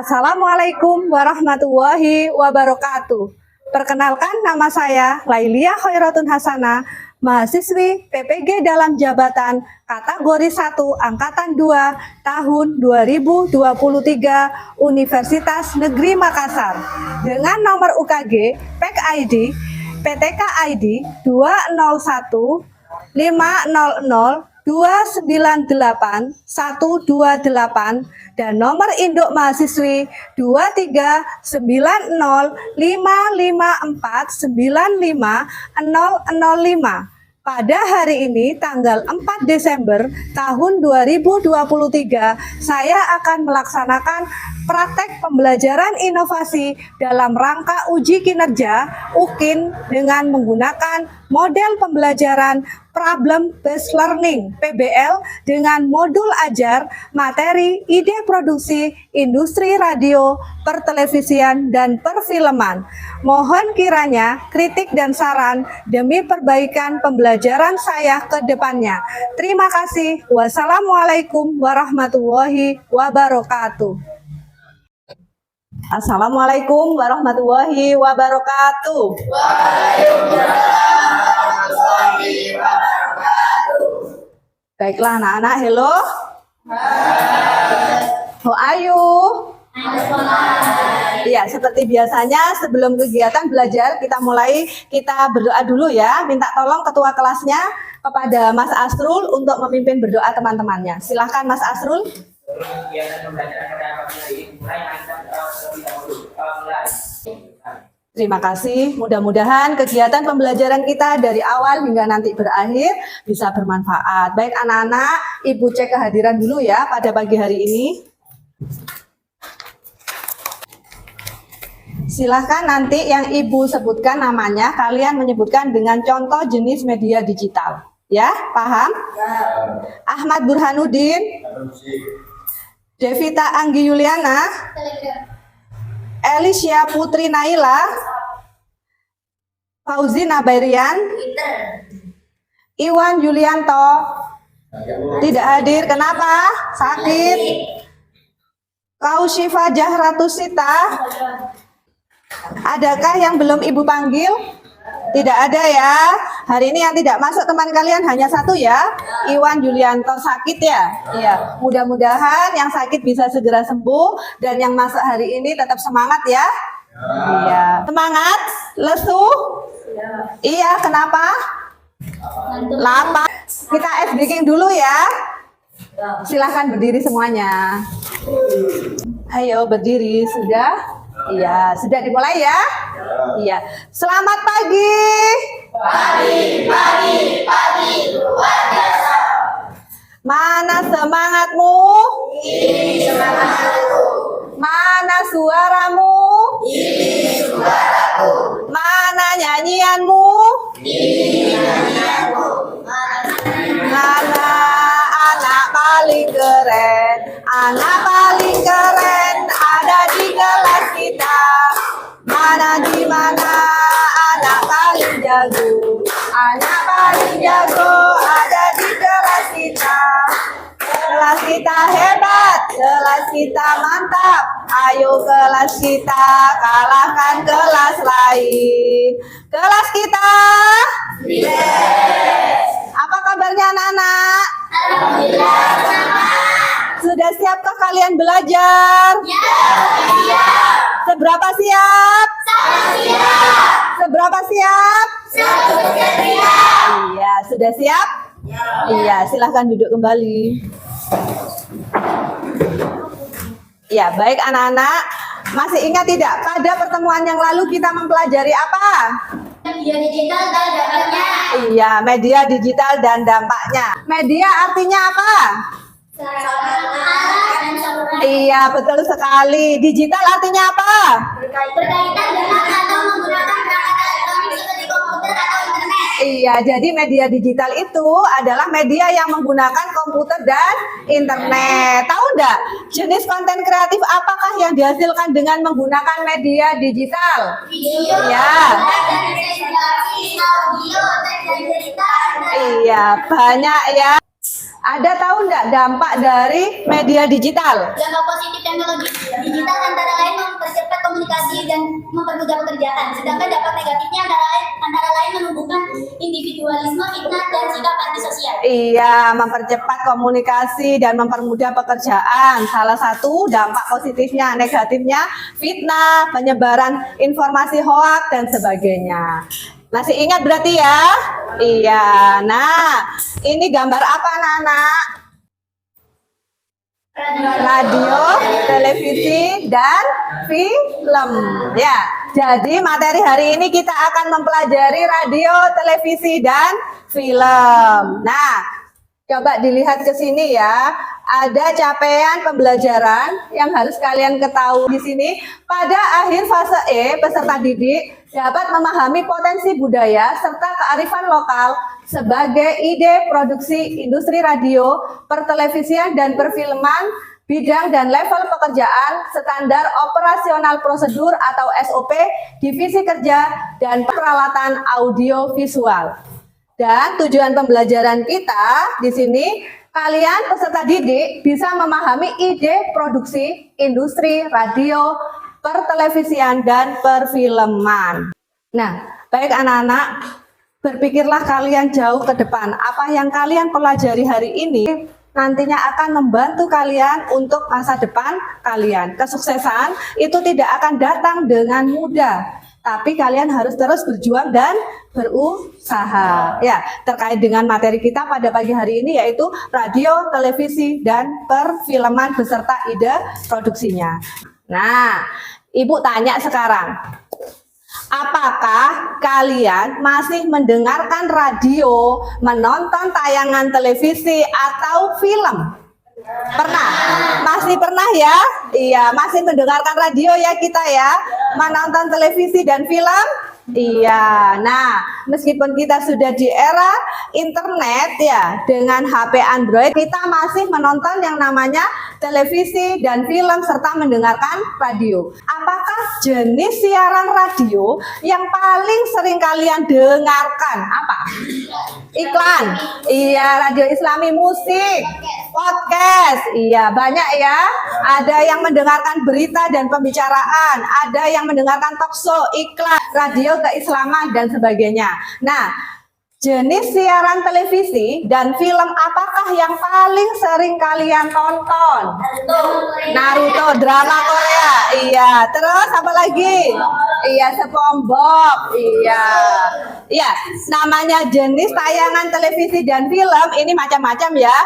Assalamualaikum warahmatullahi wabarakatuh. Perkenalkan, nama saya Lailia Khairatun Hasanah, mahasiswi PPG dalam jabatan kategori 1 Angkatan 2 tahun 2023 Universitas Negeri Makassar dengan nomor UKG PEK ID PTK ID 201 500 298 128 dan nomor induk mahasiswi 23954950005. Pada hari ini tanggal 4 Desember tahun 2023 saya akan melaksanakan praktek pembelajaran inovasi dalam rangka uji kinerja UKIN dengan menggunakan model pembelajaran Problem Based Learning (PBL) dengan modul ajar materi ide produksi industri radio, pertelevisian, dan perfilman. Mohon kiranya kritik dan saran demi perbaikan pembelajaran saya ke depannya. Terima kasih. Wassalamualaikum warahmatullahi wabarakatuh. Assalamualaikum warahmatullahi wabarakatuh. Baiklah anak-anak, hello. How are you? Ya, seperti biasanya sebelum kegiatan belajar kita berdoa dulu ya. Minta tolong ketua kelasnya kepada Mas Asrul untuk memimpin berdoa teman-temannya. Silahkan Mas Asrul. Terima kasih. Mudah-mudahan kegiatan pembelajaran kita dari awal hingga nanti berakhir bisa bermanfaat. Baik anak-anak, Ibu cek kehadiran dulu ya pada pagi hari ini. Silahkan nanti yang Ibu sebutkan namanya, kalian menyebutkan dengan contoh jenis media digital. Ya, paham? Ahmad Burhanuddin, Devita Anggi Yuliana, Elisya Putri Naila, Fauzi Nabairian, Iwan Yulianto, tidak hadir. Kenapa? Sakit. Kausyifa Jahratusita, adakah yang belum Ibu panggil? Tidak ada ya. Hari ini yang tidak masuk teman kalian hanya satu ya. Iwan Yulianto sakit ya. Iya. Mudah-mudahan yang sakit bisa segera sembuh dan yang masuk hari ini tetap semangat ya. Iya. Semangat? Lesu? Iya. Kenapa? Lapar. Kita ice breaking dulu ya. Silahkan berdiri semuanya. Ayo berdiri. Sudah? Iya, sudah dimulai ya? Iya. Selamat pagi. Pagi luar biasa. Mana semangatmu? Ini semangatku. Mana suaramu? Ini suaraku. Mana nyanyianmu? Ini nyanyianku. Mana anak paling keren? Anak paling keren ada di kelas kita. Di mana anak paling jago? Anak paling jago ada di kelas kita. Kelas kita hebat, kelas kita mantap. Ayo kelas kita kalahkan kelas lain. Kelas kita yes. Apa kabarnya anak-anak? Alhamdulillah sama. Sudah siapkah kalian belajar? Ya, siap. Seberapa siap? Sangat siap. Seberapa siap? Sangat siap. Iya, sudah siap? Ya. Iya, silahkan duduk kembali. Ya, baik anak-anak. Masih ingat tidak? Pada pertemuan yang lalu kita mempelajari apa? Media digital dan dampaknya. Iya, media digital dan dampaknya. Media artinya apa? Iya, betul sekali. Digital artinya apa? Berkaitan dengan atau menggunakan perangkat elektronik seperti komputer atau internet. Iya, jadi media digital itu adalah media yang menggunakan komputer dan internet. Tahu enggak? Jenis konten kreatif apakah yang dihasilkan dengan menggunakan media digital? Video, ya. Iya, banyak ya. Ada tahu nggak dampak dari media digital? Dampak positif teknologi digital antara lain mempercepat komunikasi dan mempermudah pekerjaan. Sedangkan dampak negatifnya antara lain menumbuhkan individualisme, fitnah, dan sikap antisosial. Iya, mempercepat komunikasi dan mempermudah pekerjaan. Salah satu dampak positifnya, negatifnya fitnah, penyebaran informasi hoaks dan sebagainya. Masih ingat berarti ya? Iya. Nah, ini gambar apa anak-anak? Radio, televisi, dan film. Ya. Jadi materi hari ini kita akan mempelajari radio, televisi, dan film. Nah, coba dilihat ke sini ya. Ada capaian pembelajaran yang harus kalian ketahui di sini. Pada akhir fase E, peserta didik dapat memahami potensi budaya serta kearifan lokal sebagai ide produksi industri radio, pertelevisian, dan perfilman, bidang dan level pekerjaan, standar operasional prosedur atau SOP, divisi kerja, dan peralatan audio visual. Dan tujuan pembelajaran kita di sini, kalian peserta didik bisa memahami ide produksi industri radio, pertelevisian, dan perfilman. Nah, baik anak-anak, berpikirlah kalian jauh ke depan. Apa yang kalian pelajari hari ini nantinya akan membantu kalian untuk masa depan kalian. Kesuksesan itu tidak akan datang dengan mudah, tapi kalian harus terus berjuang dan berusaha. Ya, terkait dengan materi kita pada pagi hari ini yaitu radio, televisi, dan perfilman beserta ide produksinya. Nah, Ibu tanya sekarang, apakah kalian masih mendengarkan radio, menonton tayangan televisi atau film? Pernah? Masih pernah ya? Iya, masih mendengarkan radio ya kita ya? Menonton televisi dan film? Iya. Nah, meskipun kita sudah di era internet ya, dengan HP Android, kita masih menonton yang namanya televisi dan film serta mendengarkan radio. Apakah jenis siaran radio yang paling sering kalian dengarkan? Apa? Iklan. Iya, radio Islami, musik, podcast. Iya, banyak ya. Ada yang mendengarkan berita dan pembicaraan, ada yang mendengarkan talk show, iklan, radio keislaman, dan sebagainya. Nah, jenis siaran televisi dan film apakah yang paling sering kalian tonton? Naruto, drama Korea. Iya, terus apa lagi? Iya, SpongeBob. Iya. Iya, namanya jenis tayangan televisi dan film ini macam-macam ya.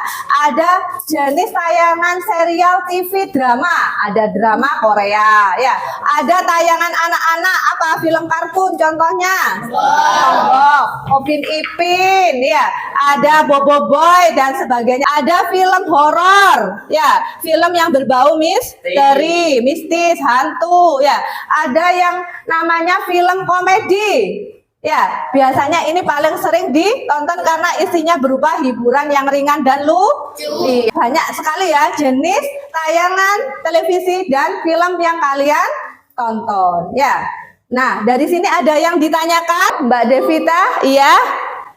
Ada jenis tayangan serial TV drama, ada drama Korea ya. Ada tayangan anak-anak apa? Film kartun contohnya. SpongeBob, Upin Ipin ya. Ada Bobo Boy dan sebagainya. Ada film horor ya, film yang berbau misteri, mistis, hantu ya. Ada yang namanya film komedi. Ya, biasanya ini paling sering ditonton karena isinya berupa hiburan yang ringan dan lucu. Banyak sekali ya jenis tayangan televisi dan film yang kalian tonton. Ya. Nah, dari sini ada yang ditanyakan, Mbak Devita, iya?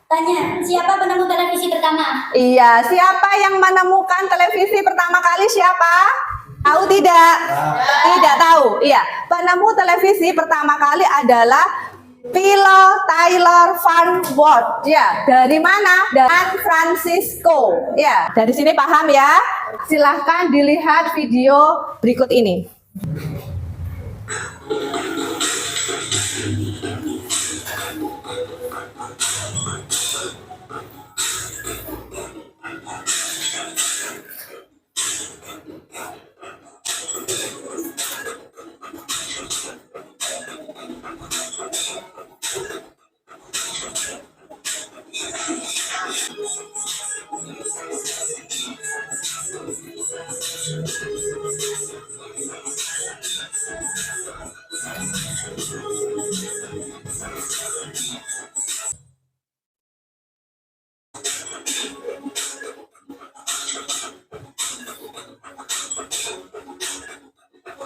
Tanya, siapa penemu televisi pertama? Iya, siapa yang menemukan televisi pertama kali siapa? Tahu tidak? Tidak tahu. Iya, penemu televisi pertama kali adalah Philo Taylor Van Wert. Ya, dari mana? Dari San Francisco. Ya, dari sini paham ya? Silahkan dilihat video berikut ini.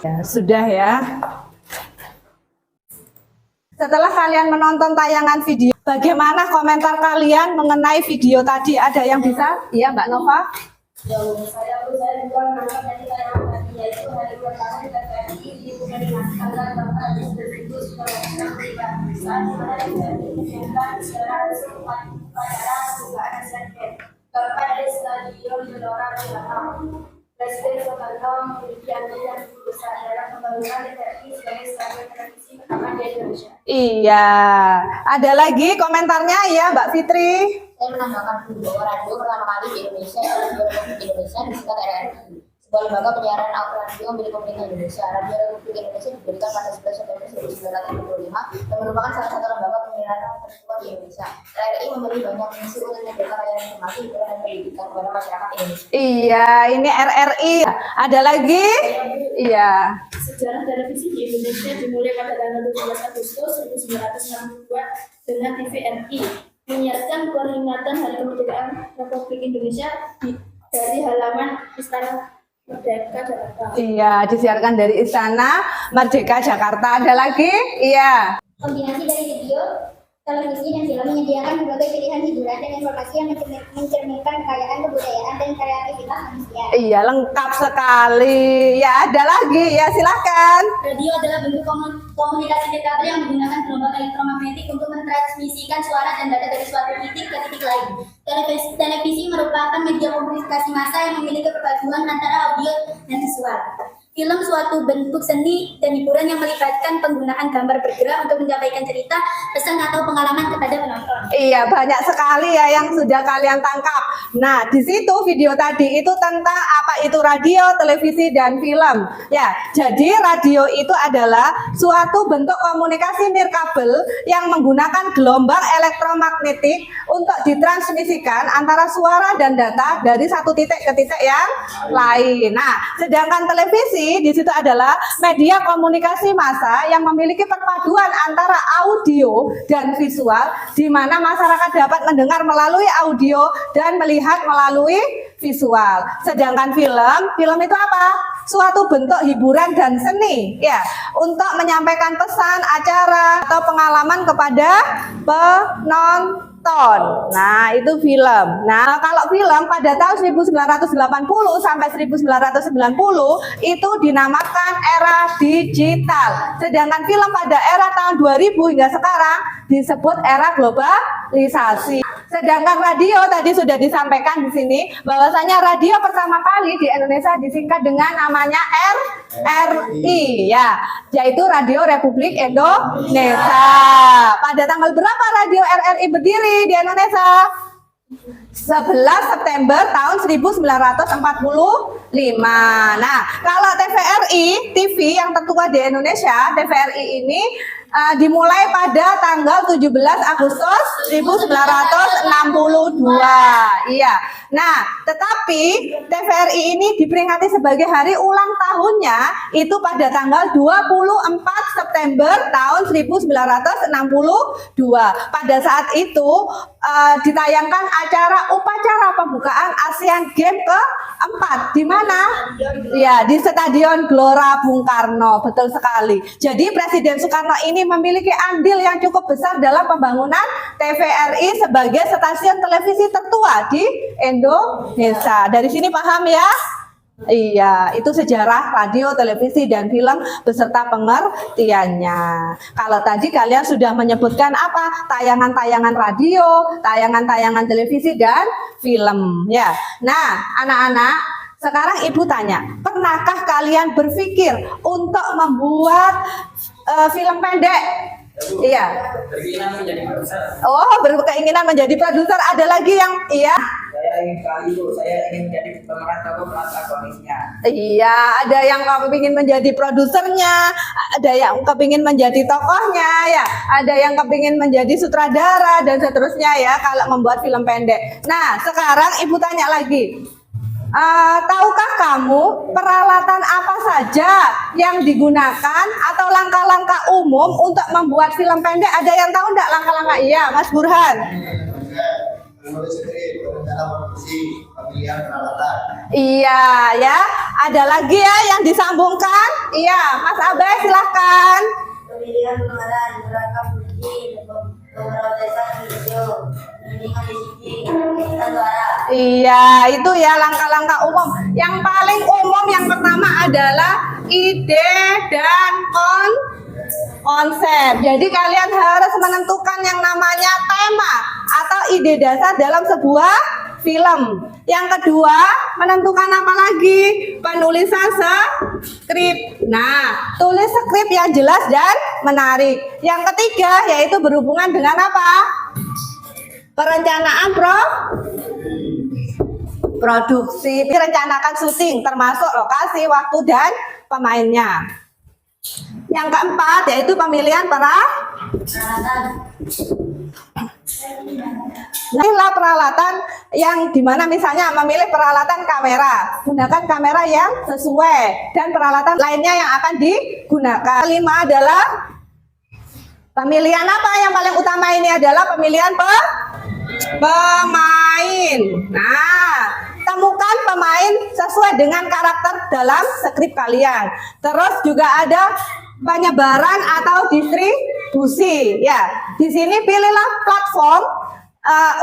Ya, sudah ya. Setelah kalian menonton tayangan video Bagaimana komentar kalian mengenai video tadi? Ada yang bisa? Iya, Mbak Nova? Saya juga menangkap dari tayangan tadi, yaitu hari pertama di TVRI dibuka dengan tanggal 4 Agustus 2023 saat dimana TVRI menyiarkan siaran upacara pembukaan Asian Games keempat dari Stadion Gelora Bung Karno. Presiden Soekarno memiliki andil yang cukup besar dalam pembangunan TVRI sebagai stasiun televisi pertama di Indonesia. Iya. Ada lagi komentarnya ya, Mbak Fitri? Saya menambahkan dulu bahwa radio pertama kali di Indonesia adalah Radio Republik Indonesia disingkat RRI, sebuah lembaga penyiaran radio milik pemerintah Indonesia. Radio Republik Indonesia didirikan pada 11 September 1945 dan merupakan salah satu lembaga penyiaran tertua di Indonesia. RRI memberi banyak misi untuk memberikan layanan informasi, hiburan, dan pendidikan kepada masyarakat Indonesia. Iya, ini RRI. Ada lagi? Iya. Sejarah televisi di Indonesia dimulai pada tanggal 17 Agustus 1962 dengan TVRI menyiarkan peringatan Hari Kemerdekaan Republik Indonesia dari halaman Istana Merdeka Jakarta. Iya, disiarkan dari Istana Merdeka Jakarta. Ada lagi? Iya. Kombinasi dari video, televisi, dan film menyediakan berbagai pilihan hiburan dan informasi yang mencerminkan kekayaan kebudayaan dan kreativitas manusia. Iya, lengkap sekali. Ya, ada lagi. Ya, silahkan. Radio adalah bentuk komunikasi nirkabel yang menggunakan gelombang elektromagnetik untuk mentransmisikan suara dan data dari suatu titik ke titik lain. Televisi merupakan media komunikasi massa yang memiliki perpaduan antara audio dan visual. Film suatu bentuk seni dan hiburan yang melibatkan penggunaan gambar bergerak untuk menyampaikan cerita, pesan atau pengalaman kepada penonton. Iya, banyak sekali ya yang sudah kalian tangkap. Nah, di situ video tadi itu tentang apa itu radio, televisi, dan film. Ya, jadi radio itu adalah suatu bentuk komunikasi nirkabel yang menggunakan gelombang elektromagnetik untuk ditransmisikan antara suara dan data dari satu titik ke titik yang lain. Nah, sedangkan televisi di situ adalah media komunikasi massa yang memiliki perpaduan antara audio dan visual, di mana masyarakat dapat mendengar melalui audio dan melihat melalui visual. Sedangkan film itu apa? Suatu bentuk hiburan dan seni, ya, untuk menyampaikan pesan, acara atau pengalaman kepada penonton. Nah, itu film. Nah, kalau film pada tahun 1980 sampai 1990 itu dinamakan era digital. Sedangkan film pada era tahun 2000 hingga sekarang disebut era globalisasi. Sedangkan radio tadi sudah disampaikan di sini bahwasanya radio pertama kali di Indonesia disingkat dengan namanya RRI, ya, yaitu Radio Republik Indonesia. Pada tanggal berapa radio RRI berdiri di Indonesia? 11 September tahun 1945. Nah, kalau TVRI, TV yang tertua di Indonesia, TVRI ini dimulai pada tanggal 17 Agustus 1962. Iya. Nah, tetapi TVRI ini diperingati sebagai hari ulang tahunnya itu pada tanggal 24 September tahun 1962. Pada saat itu ditayangkan upacara pembukaan Asian Games ke-4 di mana? Ya, di Stadion Gelora Bung Karno. Betul sekali. Jadi Presiden Soekarno ini memiliki andil yang cukup besar dalam pembangunan TVRI sebagai stasiun televisi tertua di Indonesia. Dari sini paham ya? Iya, itu sejarah radio, televisi, dan film beserta pengertiannya. Kalau tadi kalian sudah menyebutkan apa? Tayangan-tayangan radio, tayangan-tayangan televisi, dan film. Ya, nah anak-anak, sekarang ibu tanya, pernahkah kalian berpikir untuk membuat film pendek? Iya. Berkeinginan menjadi produser. Oh, berkeinginan menjadi produser. Ada lagi yang iya? Saya ingin menjadi pemeran tokoh protagonisnya. Iya, ada yang kepingin menjadi produsernya, ada yang kepingin menjadi tokohnya, ya, ada yang kepingin menjadi sutradara dan seterusnya ya kalau membuat film pendek. Nah, sekarang ibu tanya lagi. Tahukah kamu peralatan apa saja yang digunakan atau langkah-langkah umum untuk membuat film pendek? Ada yang tahu enggak langkah-langkah? Iya, Mas Burhan. Menulis skrip, berencana produksi, pemilihan peralatan. Iya, ya. Ada lagi ya yang disambungkan? Iya, Mas Abai silahkan. Pemilihan pengarang, rangka bukti, pemrosesan Iya, itu ya langkah-langkah umum. Yang paling umum yang pertama adalah ide dan konsep. Jadi kalian harus menentukan yang namanya tema atau ide dasar dalam sebuah film. Yang kedua, menentukan apa lagi? Penulisan skrip. Nah, tulis skrip yang jelas dan menarik. Yang ketiga, yaitu berhubungan dengan apa? Perencanaan produksi, rencanakan syuting termasuk lokasi, waktu dan pemainnya. Yang keempat yaitu pemilihan peralatan yang dimana misalnya memilih peralatan kamera, gunakan kamera yang sesuai dan peralatan lainnya yang akan digunakan. Kelima adalah pemilihan apa yang paling utama ini adalah pemilihan pemain. Nah, temukan pemain sesuai dengan karakter dalam skrip kalian. Terus juga ada penyebaran atau distribusi. Ya, di sini pilihlah platform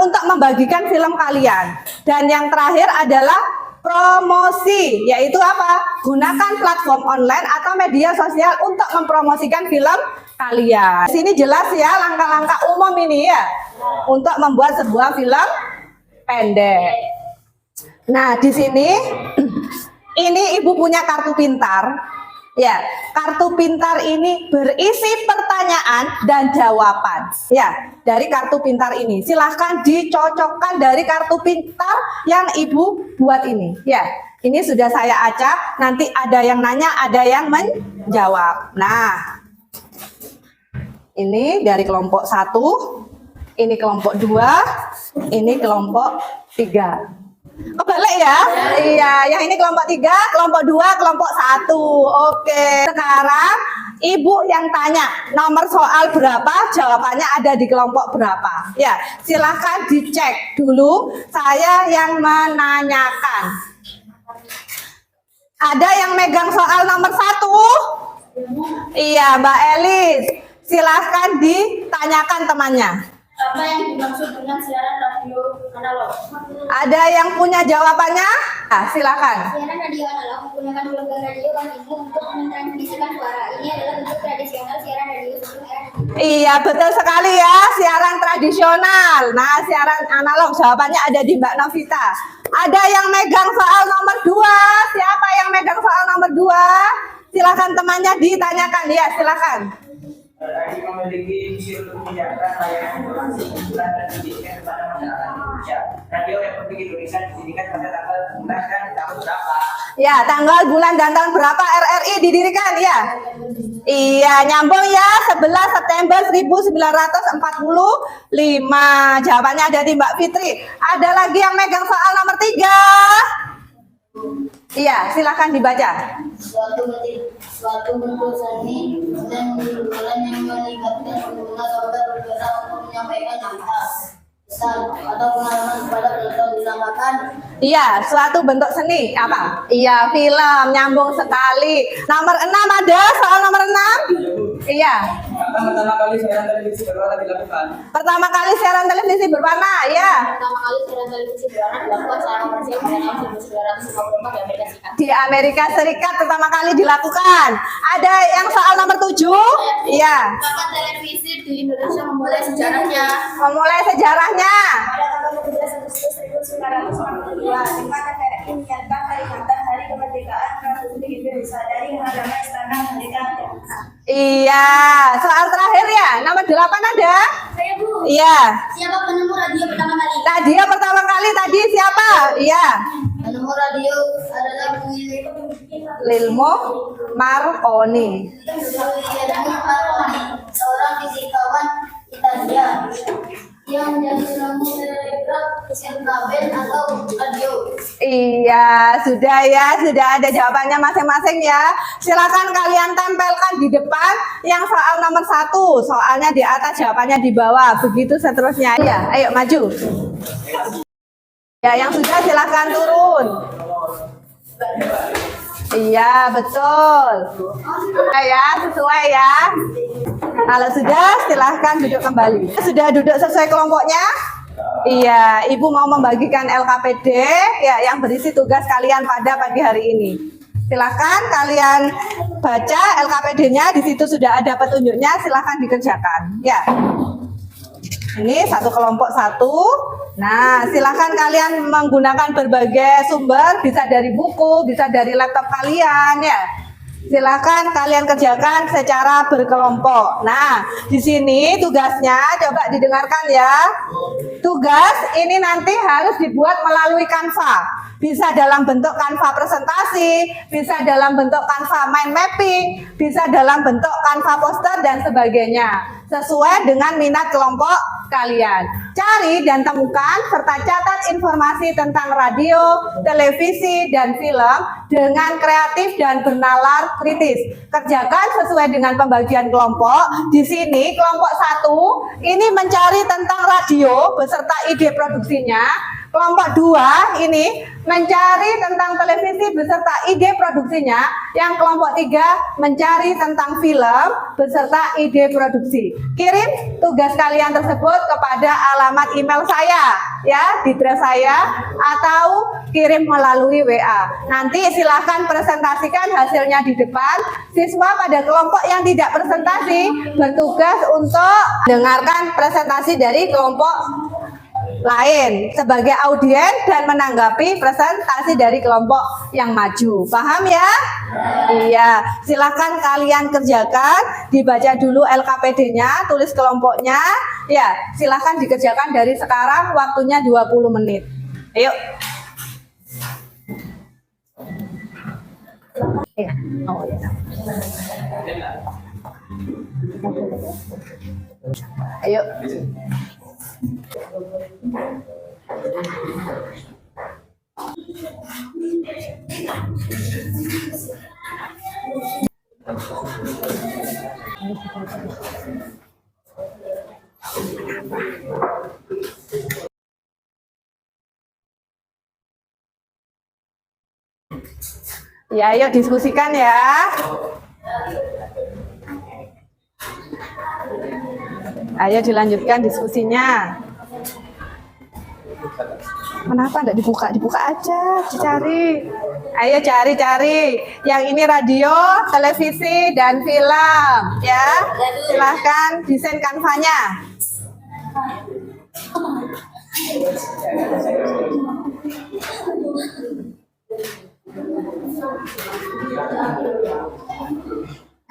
untuk membagikan film kalian. Dan yang terakhir adalah promosi, yaitu apa? Gunakan platform online atau media sosial untuk mempromosikan film kalian. Di sini jelas ya langkah-langkah umum ini ya untuk membuat sebuah film pendek. Nah, di sini ini Ibu punya kartu pintar. Ya, kartu pintar ini berisi pertanyaan dan jawaban. Ya, dari kartu pintar ini silahkan dicocokkan dari kartu pintar yang Ibu buat ini. Ya, ini sudah saya acak. Nanti ada yang nanya, ada yang menjawab. Nah, ini dari kelompok 1, ini kelompok 2, ini kelompok 3. Kebalik ya? Iya, yang ini kelompok 3, kelompok 2, kelompok 1. Oke. Sekarang Ibu yang tanya nomor soal berapa, jawabannya ada di kelompok berapa. Ya, silahkan dicek dulu. Saya yang menanyakan. Ada yang megang soal nomor 1? Iya, Mbak Elis. Silahkan ditanyakan temannya. Apa yang dimaksud dengan siaran radio analog? Ada yang punya jawabannya? Nah, silakan. Siaran radio analog menggunakan gelombang radio ini untuk mentransmisikan suara. Ini adalah bentuk tradisional siaran radio sebelum era digital. Iya, betul sekali ya, siaran tradisional. Nah, siaran analog jawabannya ada di Mbak Novita. Ada yang megang soal nomor 2? Siapa yang megang soal nomor 2? Silakan temannya ditanyakan. Ya, silakan. RRI memiliki misi untuk menjaga layanan informasi hiburan dan pendidikan kepada masyarakat Indonesia. Radio Republik Indonesia didirikan pada tanggal bulan dan tahun berapa? Ya, tanggal, bulan, dan tahun berapa RRI didirikan ya? Iya, nyambung ya, 11 September 1945. Jawabannya ada di Mbak Fitri. Ada lagi yang megang soal nomor 3? Iya, silakan dibaca. Suatu bentuk seni dan bulan yang melibatkan pengguna software bergerak untuk menyampaikan cerita, pesan atau pengalaman kepada penonton dinamakan. Iya, suatu bentuk seni apa? Iya, film, nyambung sekali. Nomor 6 ada soal nomor 6? Iya. Pertama kali siaran televisi berwarna dilakukan. Pertama kali siaran televisi berwarna, ya. Pertama kali siaran televisi berwarna dilakukan saat komersil pada tahun 1954 di Amerika Serikat. Di Amerika Serikat pertama kali dilakukan. Ada yang soal nomor 7? Iya. Kapan televisi di Indonesia memulai sejarahnya? Memulai sejarahnya. Pada tanggal 17 Agustus 1942, di mana RRI menyiarkan peringatan Hari Kemerdekaan Republik Indonesia dari halaman Istana Merdeka. Iya. Soal terakhir ya, nomor 8 ada? Saya Bu. Iya. Siapa penemu radio pertama kali? Radio pertama kali tadi siapa? Iya. Penemu radio adalah Lilmo Marconi. Seorang fisikawan Italia yang menjadi penemu telegraf, kabel atau radio. Iya, sudah ya, sudah ada jawabannya masing-masing ya. Silakan kalian tempelkan di depan yang soal nomor 1, soalnya di atas, jawabannya di bawah, begitu seterusnya. Iya, ayo maju. Ya, yang sudah silakan turun. Iya, betul. Sesuai ya. Kalau sudah, silahkan duduk kembali. Sudah duduk sesuai kelompoknya? Iya, Ibu mau membagikan LKPD ya yang berisi tugas kalian pada pagi hari ini. Silakan kalian baca LKPD-nya, di situ sudah ada petunjuknya, silakan dikerjakan. Ya. Ini satu kelompok satu. Nah, silakan kalian menggunakan berbagai sumber, bisa dari buku, bisa dari laptop kalian ya. Silakan kalian kerjakan secara berkelompok. Nah, di sini tugasnya coba didengarkan ya. Tugas ini nanti harus dibuat melalui Canva. Bisa dalam bentuk Canva presentasi, bisa dalam bentuk Canva mind mapping, bisa dalam bentuk Canva poster dan sebagainya. Sesuai dengan minat kelompok kalian. Cari dan temukan serta catat informasi tentang radio, televisi, dan film dengan kreatif dan bernalar kritis. Kerjakan sesuai dengan pembagian kelompok. Di sini kelompok 1 ini mencari tentang radio beserta ide produksinya. Kelompok 2 ini mencari tentang televisi beserta ide produksinya. Yang kelompok 3 mencari tentang film beserta ide produksi. Kirim tugas kalian tersebut kepada alamat email saya ya, di drive saya, atau kirim melalui WA. Nanti silahkan presentasikan hasilnya di depan. Siswa pada kelompok yang tidak presentasi bertugas untuk dengarkan presentasi dari kelompok lain sebagai audien dan menanggapi presentasi dari kelompok yang maju. Paham ya? Iya, silakan kalian kerjakan, dibaca dulu LKPD-nya, tulis kelompoknya. Ya, silakan dikerjakan dari sekarang, waktunya 20 menit. Ayo. Iya. Oh ya. Ayo. Ya, ayo diskusikan ya. Ayo dilanjutkan diskusinya. Kenapa enggak dibuka? Dibuka aja, dicari. Ayo cari-cari. Yang ini radio, televisi, dan film. Ya, silahkan desain kanvanya.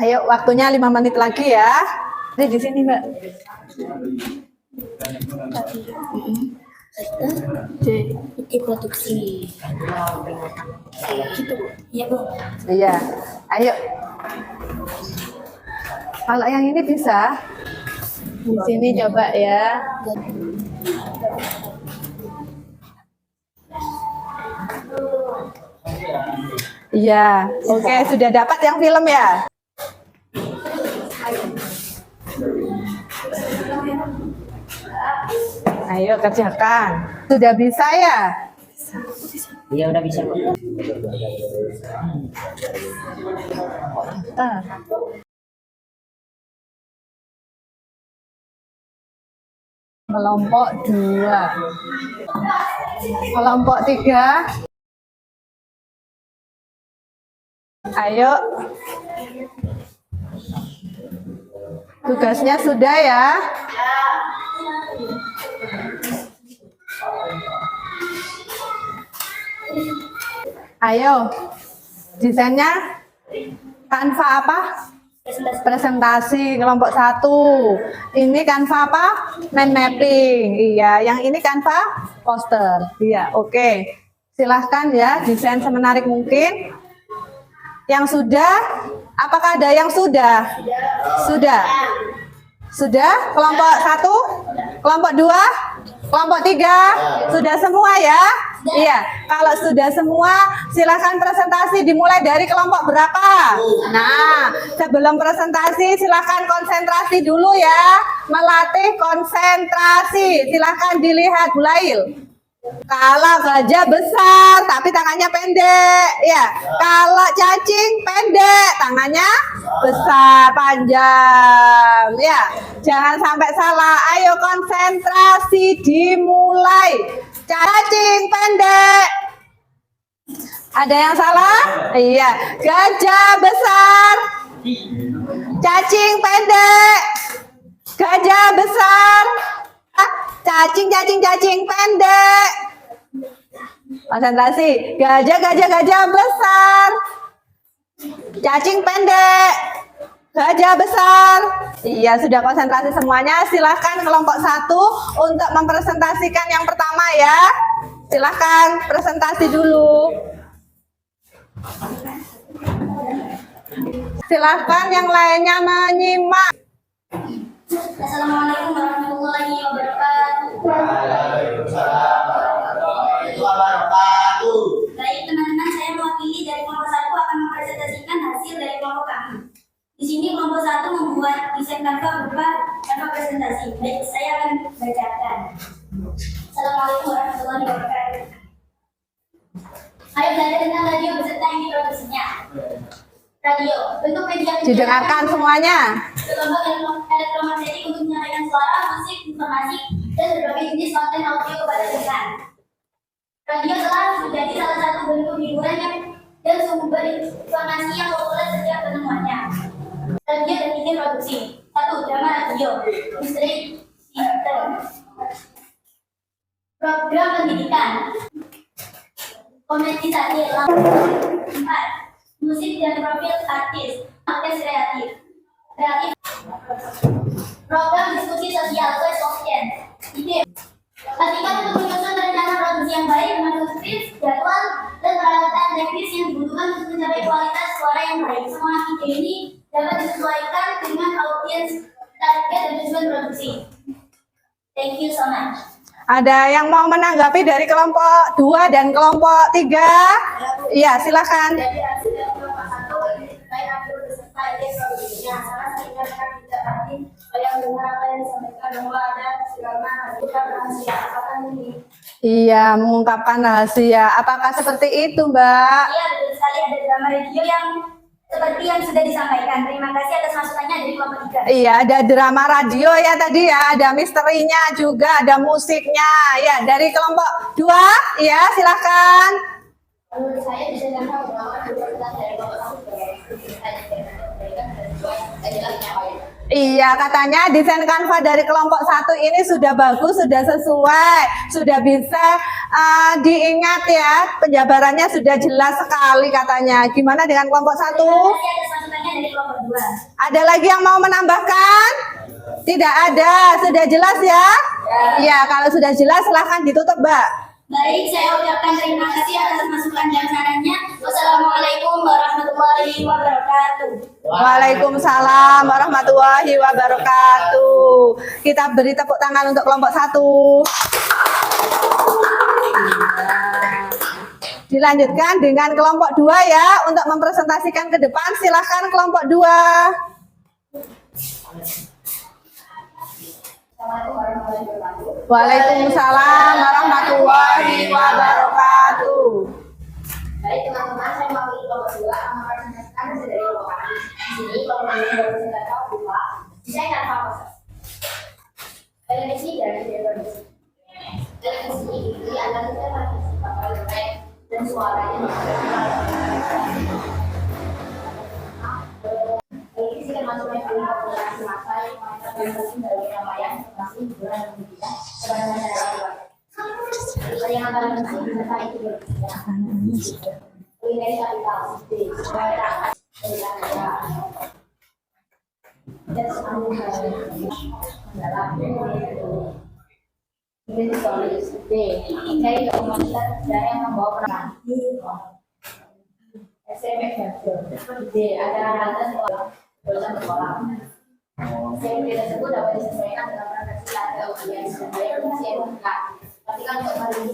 Ayo, waktunya 5 menit lagi ya. Di sini, Mbak. Ide produksi. Gitu, iya Bu. Iya, ayo. Kalau yang ini bisa, di sini coba ya. Iya, oke, sudah dapat yang film ya? Ayo kerjakan. Sudah bisa ya? Iya udah bisa kok. Bentar. Kelompok 2. Kelompok 3. Ayo. Tugasnya sudah ya? Ayo, desainnya Canva apa? Presentasi kelompok 1. Ini Canva apa? Mind mapping. Iya, yang ini Canva poster. Iya, oke. Silahkan ya, desain semenarik mungkin. Yang sudah, apakah ada yang sudah? Sudah. Sudah? Kelompok 1? Kelompok 2? Kelompok 3? Sudah semua ya? Iya. Kalau sudah semua, silakan presentasi dimulai dari kelompok berapa? Nah, sebelum presentasi silakan konsentrasi dulu ya. Melatih konsentrasi. Silakan dilihat Bu Lail. Kalau gajah besar tapi tangannya pendek, ya. Kalau cacing pendek, tangannya besar, panjang, ya. Jangan sampai salah. Ayo konsentrasi, dimulai. Cacing pendek. Ada yang salah? Iya. Gajah besar. Cacing pendek. Gajah besar. Cacing pendek. Konsentrasi. Gajah besar. Cacing pendek. Gajah besar. Iya, sudah konsentrasi semuanya. Silahkan kelompok 1 untuk mempresentasikan yang pertama ya. Silahkan presentasi dulu. Silahkan yang lainnya menyimak. Assalamualaikum warahmatullahi wabarakatuh. Waalaikumsalam warahmatullahi wabarakatuh. Baik teman-teman, saya mewakili dari kelompok 1 akan mempresentasikan hasil dari kelompok kami. Di sini kelompok 1 membuat desain Canva berupa Canva presentasi. Baik, saya akan bacakan. Assalamualaikum warahmatullahi wabarakatuh. Ayo belajar tentang radio beserta yang diproduksinya. Radio, bentuk media Didengarkan semuanya. berlomba elektromagnetik untuk menyampaikan suara, musik, informasi, dan berbagai jenis konten audio kepada pendengar. Radio telah menjadi salah satu bentuk hiburan dan sumber informasi yang populer sejak penemuannya. Radio dan izin produksi. 1. Drama radio, misteri sistem, program pendidikan, komedi satir, 4. Musik dan profil artis, kreatif, program diskusi sosial, voice of change, ide. Pastikan untuk menyusun rencana produksi yang baik dengan skrip, jadwal, dan peralatan teknis yang dibutuhkan untuk mencapai kualitas suara yang baik. Semua ide ini dapat disesuaikan dengan audiens, target, dan tujuan produksi. Thank you so much. Ada yang mau menanggapi dari kelompok 2 dan kelompok 3? Iya, silakan. Jadi hasil dari kelompok 1 baik ambil beserta ide produksinya. Sangat sehingga mereka tidak lagi yang dengar apa yang disampaikan bahwa ada segala bukan rahasia. Apakah ini? Iya, mengungkapkan rahasia. Apakah seperti itu, Mbak? Iya, betul sekali ada drama radio yang seperti yang sudah disampaikan. Terima kasih atas masukannya dari kelompok 3. Iya, ada drama radio ya tadi ya, ada misterinya juga, ada musiknya. Ya, dari kelompok 2, ya silakan. Menurut saya desain Canva merupakan prioritas dari kelompok 1 sebagai Iya, katanya desain Canva dari kelompok 1 ini sudah bagus, sudah sesuai, sudah bisa diingat ya, penjabarannya sudah jelas sekali katanya. Gimana dengan kelompok 1? Terima kasih atas masukannya dari kelompok 2. Ada lagi yang mau menambahkan? Tidak ada, sudah jelas ya? Iya, kalau sudah jelas silahkan ditutup, Mbak. Baik, saya ucapkan terima kasih atas masukan dan sarannya. Wassalamualaikum warahmatullahi wabarakatuh. Waalaikumsalam warahmatullahi wabarakatuh. Kita beri tepuk tangan untuk kelompok 1. Dilanjutkan dengan kelompok 2 ya, untuk mempresentasikan ke depan. Silahkan kelompok 2. Waalaikumsalam warahmatullahi wabarakatuh. Baik teman-teman, saya mewakili kelompok 2 akan mempresentasikan hasil dari kelompok kami. Di sini kelompok ini berpresentasi berupa desain Canva proses. Televisi dan video produksi. Televisi ini adalah televisi dan suaranya. Televisi termasuk metode komunikasi massa yang mengangkat informasi dari penyampaian informasi hiburan dan pendidikan kepada masyarakat luas. Yang akan penting beserta itu berikutnya. Nilai kapital, kewenangan, dan semuanya dalam ini solusi D. Dari komunitas sejarah yang membawa peran. SMP D. Ada rata sekolah, bosan sekolah. SMP tersebut dapat disesuaikan dengan preferensi atau audiens dan daya produksi yang meningkat. Tapi kan untuk hari ini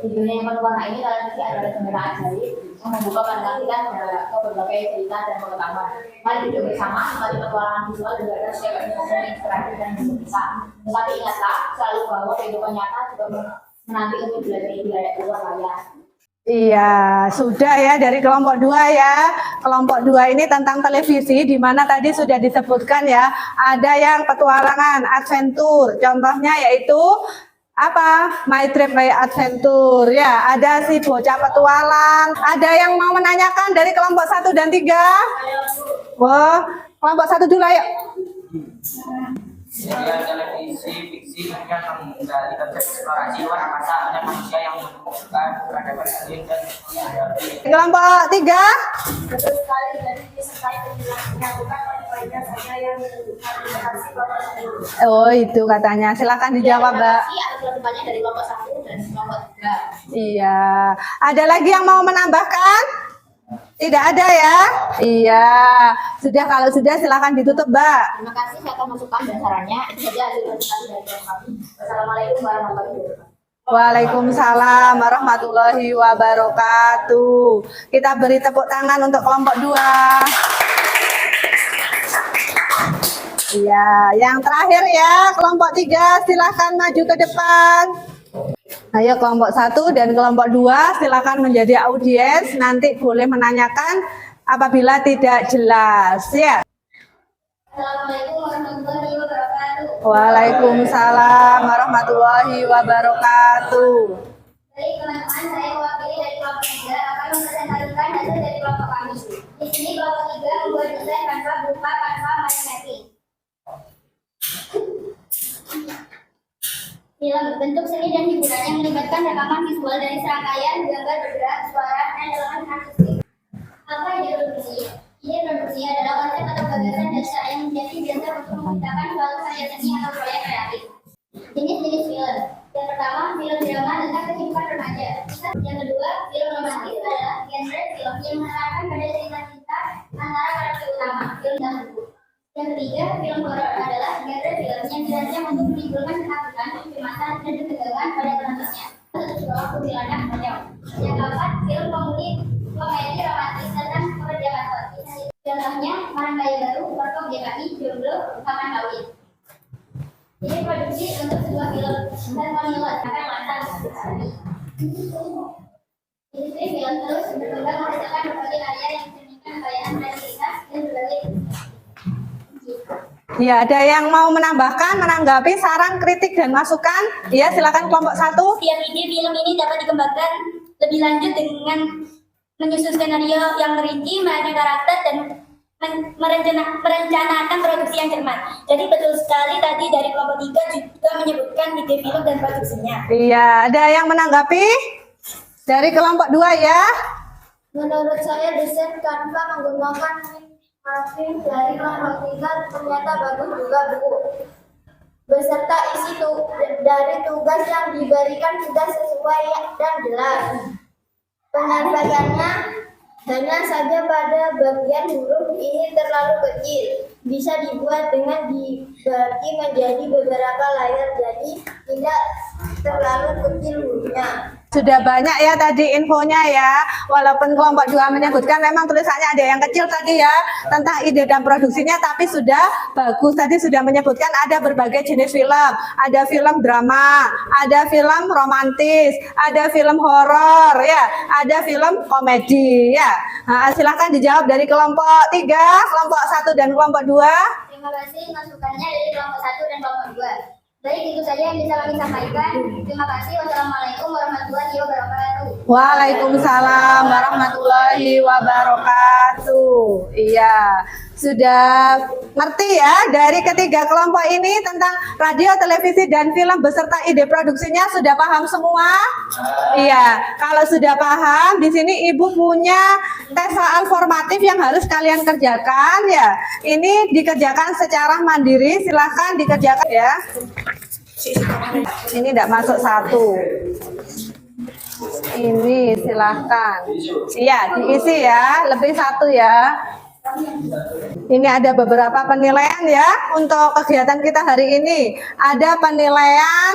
Videonya yang penuh warna ini televisi adalah jendela ajaib yang membuka pandangan kita ke berbagai cerita dan pengetahuan. Mari duduk bersama, mari petualangan visual dan belajar setiap episode yang inspiratif dan bisa. Tetapi ingatlah selalu bahwa kehidupan nyata juga menanti untuk belajar di luar layar. Iya, sudah ya dari kelompok 2 ya. Kelompok 2 ini tentang televisi, di mana tadi sudah disebutkan ya. Ada yang petualangan, adventure. Contohnya yaitu apa? My Trip My Adventure. Ya, ada si bocah petualang. Ada yang mau menanyakan dari kelompok 1 dan 3? Wah, kelompok 1 dulu ayo. Serial televisi fiksi yang menggali konsep eksplorasi luar angkasa dan manusia yang menemukan peradaban alien dan menghadapi. Kelompok 3? Betul sekali, dari disertai dilakukan oleh pelajar saja yang menghargai kelompok satu. Oh, itu katanya. Silakan dijawab, Mbak. Ada penutupannya dari kelompok 1 dan kelompok 3. Iya. Ada lagi yang mau menambahkan? Tidak ada ya? Iya. Sudah, kalau sudah silakan ditutup, Mbak. Terima kasih, saya akan masukkan dasarannya. Itu saja hasil presentasi dari kami. Wassalamualaikum warahmatullahi wabarakatuh. Waalaikumsalam warahmatullahi wabarakatuh. Kita beri tepuk tangan untuk kelompok 2. Iya, yang terakhir ya, kelompok 3 silahkan maju ke depan. Ayo kelompok 1 dan kelompok 2 silakan menjadi audiens, nanti boleh menanyakan apabila tidak jelas ya. Assalamualaikum warahmatullahi wabarakatuh. Waalaikumsalam warahmatullahi wabarakatuh. Baik teman-teman, saya mewakili dari kelompok 3 akan mempresentasikan hasil dari kelompok kami. Di sini kelompok 3 membuat desain kanva berupa kanva mind mapping. Film bentuk seni dan hiburan yang melibatkan rekaman visual dari serangkaian gambar bergerak, suara, dan elemen artistik. Apa ide produksi? Ide produksi adalah konsep atau gagasan dasar yang menjadi dasar untuk menciptakan suatu karya seni atau proyek kreatif. Jenis-jenis film. Yang pertama, film drama tentang kehidupan remaja. Yang kedua, film romantis adalah genre film yang menerangkan pada cerita cinta antara karakter utama, film dan buku. Yang ketiga, film horor adalah genre film yang dirancang untuk menimbulkan ketakutan, kecemasan, dan ketegangan pada penontonnya. Sebuah kuntilanak pocong. Yang keempat, film komedi romantis tentang pekerja kantor. Contohnya, Marangkaya Baru, Warkop GKI, Jomblo, Taman Kawin. Ini produksi untuk sebuah film dan menilai akan matang sehari. Industri film terus berkembang menghasilkan berbagai karya yang mencerminkan kekayaan kreativitas dan berbagai. Ya, ada yang mau menambahkan, menanggapi saran, kritik, dan masukan? Ya, silakan kelompok 1. Setiap ide film ini dapat dikembangkan lebih lanjut dengan menyusun skenario yang rinci, merancang karakter, dan merencanakan produksi yang cermat. Jadi betul sekali tadi dari kelompok 3 juga menyebutkan ide film dan produksinya. Iya, ada yang menanggapi? Dari kelompok 2 ya. Menurut saya desain kanva menggunakan mapping dari kelompok 3 ternyata bagus juga Bu. Beserta isi dari tugas yang diberikan sudah sesuai dan jelas. Penampakannya hanya saja pada bagian huruf ini terlalu kecil. Bisa dibuat dengan dibagi menjadi beberapa layar jadi tidak terlalu kecil hurufnya. Sudah banyak ya tadi infonya ya. Walaupun kelompok 2 menyebutkan memang tulisannya ada yang kecil tadi ya tentang ide dan produksinya, tapi sudah bagus. Tadi sudah menyebutkan ada berbagai jenis film. Ada film drama, ada film romantis, ada film horor ya, ada film komedi ya. Nah, silakan dijawab dari kelompok 3, kelompok 1 dan kelompok 2. Terima kasih masukannya dari kelompok 1 dan kelompok 2. Baik, itu saja yang bisa kami sampaikan. Terima kasih. Wassalamualaikum warahmatullahi wabarakatuh. Waalaikumsalam warahmatullahi wabarakatuh. Iya, sudah ngerti ya dari ketiga kelompok ini tentang radio, televisi, dan film beserta ide produksinya, sudah paham semua? Iya, kalau sudah paham, di sini Ibu punya tes soal formatif yang harus kalian kerjakan ya. Ini dikerjakan secara mandiri, silahkan dikerjakan ya. Ini tidak masuk 1. Ini silahkan. Iya, diisi ya, lebih 1 ya. Ini ada beberapa penilaian ya untuk kegiatan kita hari ini. Ada penilaian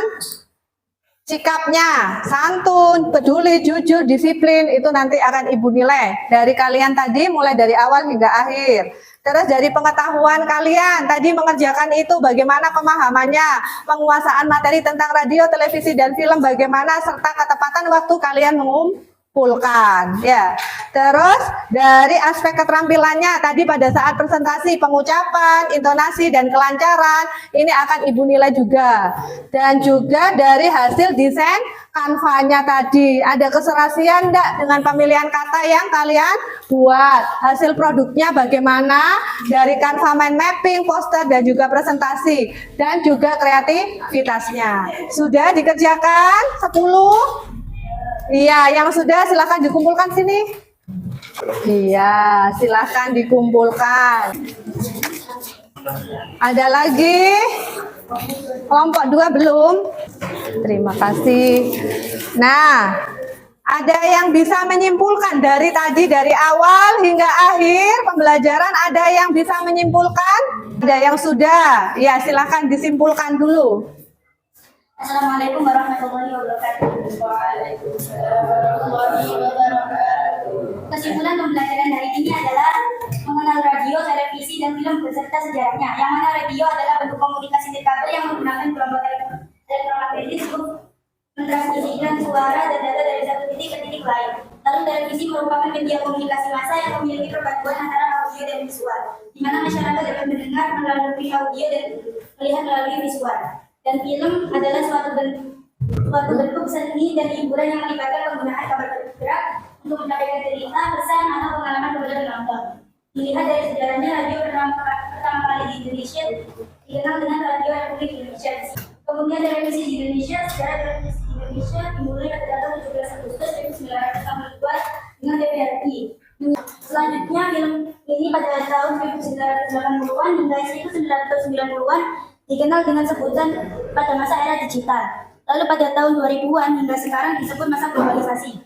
C, sikapnya, santun, peduli, jujur, disiplin, itu nanti akan Ibu nilai dari kalian tadi mulai dari awal hingga akhir. Terus dari pengetahuan kalian tadi mengerjakan itu bagaimana pemahamannya, penguasaan materi tentang radio, televisi, dan film bagaimana, serta ketepatan waktu kalian mengumpulkan ya. Terus dari aspek keterampilannya tadi pada saat presentasi, pengucapan, intonasi, dan kelancaran ini akan Ibu nilai juga. Dan juga dari hasil desain kanvanya tadi, ada keserasian enggak dengan pemilihan kata yang kalian buat, hasil produknya bagaimana dari kanva mind mapping, poster, dan juga presentasi, dan juga kreativitasnya. Sudah dikerjakan 10? Iya, yang sudah silakan dikumpulkan sini. Iya, silakan dikumpulkan. Ada lagi? Kelompok 2 belum? Terima kasih. Nah, ada yang bisa menyimpulkan dari tadi, dari awal hingga akhir pembelajaran, ada yang bisa menyimpulkan? Ada yang sudah? Ya, silakan disimpulkan dulu. Assalamualaikum warahmatullahi wabarakatuh. Waalaikumsalam warahmatullahi wabarakatuh. Kesimpulan pembelajaran hari ini adalah mengenal radio, televisi, dan film beserta sejarahnya. Yang mana radio adalah bentuk komunikasi nirkabel yang menggunakan gelombang elektromagnetis untuk mentransmisikan suara dan data dari satu titik ke titik lain. Lalu televisi merupakan media komunikasi massa yang memiliki perpaduan antara audio dan visual, di mana masyarakat dapat mendengar melalui audio dan melihat melalui visual. Dan film adalah suatu bentuk seni dan hiburan yang melibatkan penggunaan gambar bergerak untuk menyampaikan cerita, pesan, atau pengalaman kepada penonton. Dilihat dari sejarahnya, radio pertama kali di Indonesia dikenal dengan Radio Republik Indonesia. Kemudian televisi di Indonesia, sejarah televisi di Indonesia dimulai pada tanggal 17 Agustus 1982 dengan TVRI. Selanjutnya film ini pada tahun 1980-an hingga 1990-an dikenal dengan sebutan pada masa era digital. Lalu pada tahun 2000-an hingga sekarang disebut masa globalisasi.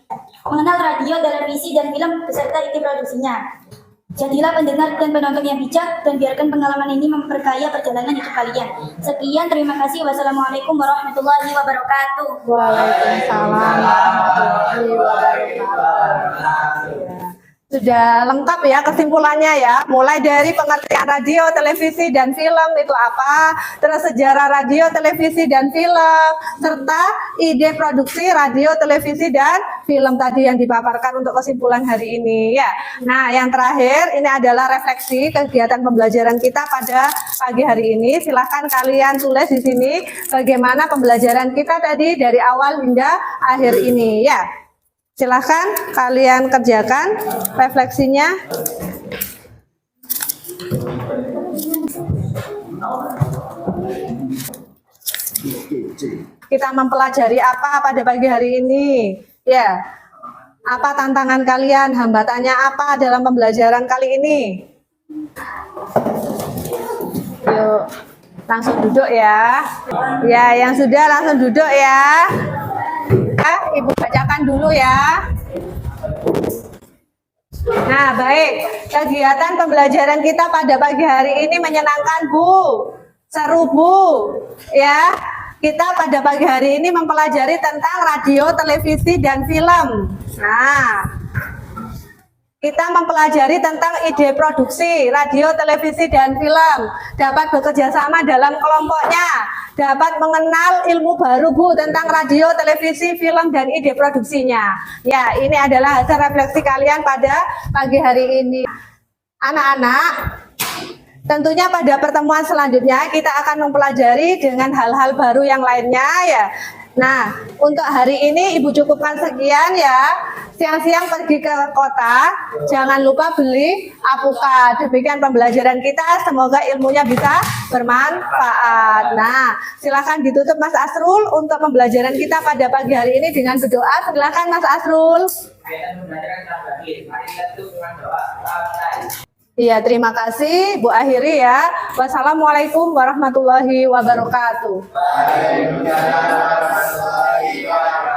Mengenal radio, televisi, dan film beserta ide produksinya. Jadilah pendengar dan penonton yang bijak dan biarkan pengalaman ini memperkaya perjalanan hidup kalian. Sekian, terima kasih. Wassalamualaikum warahmatullahi wabarakatuh. Waalaikumsalam warahmatullahi wabarakatuh. Sudah lengkap ya kesimpulannya ya, mulai dari pengertian radio, televisi, dan film itu apa, terus sejarah radio, televisi, dan film, serta ide produksi radio, televisi, dan film tadi yang dipaparkan untuk kesimpulan hari ini ya. Nah, yang terakhir ini adalah refleksi kegiatan pembelajaran kita pada pagi hari ini. Silahkan kalian tulis di sini bagaimana pembelajaran kita tadi dari awal hingga akhir ini ya. Silahkan kalian kerjakan refleksinya. Kita mempelajari apa pada pagi hari ini? Ya, apa tantangan kalian? Hambatannya apa dalam pembelajaran kali ini? Yuk, langsung duduk ya. Ya, yang sudah langsung duduk ya. Ibu bacakan dulu ya. Nah, baik. Kegiatan pembelajaran kita pada pagi hari ini menyenangkan, Bu. Seru, Bu. Ya. Kita pada pagi hari ini mempelajari tentang radio, televisi, dan film. Nah, kita mempelajari tentang ide produksi radio, televisi, dan film. Dapat bekerja sama dalam kelompoknya. Dapat mengenal ilmu baru, Bu, tentang radio, televisi, film, dan ide produksinya. Ya, ini adalah hasil refleksi kalian pada pagi hari ini. Anak-anak, tentunya pada pertemuan selanjutnya kita akan mempelajari dengan hal-hal baru yang lainnya ya. Nah, untuk hari ini Ibu cukupkan sekian ya. Siang-siang pergi ke kota, jangan lupa beli alpukat. Demikian pembelajaran kita, semoga ilmunya bisa bermanfaat. Nah, silakan ditutup Mas Asrul untuk pembelajaran kita pada pagi hari ini dengan berdoa. Silakan Mas Asrul. Iya, terima kasih Bu akhiri ya. Wassalamualaikum warahmatullahi wabarakatuh. Waalaikumsalam warahmatullahi wabarakatuh.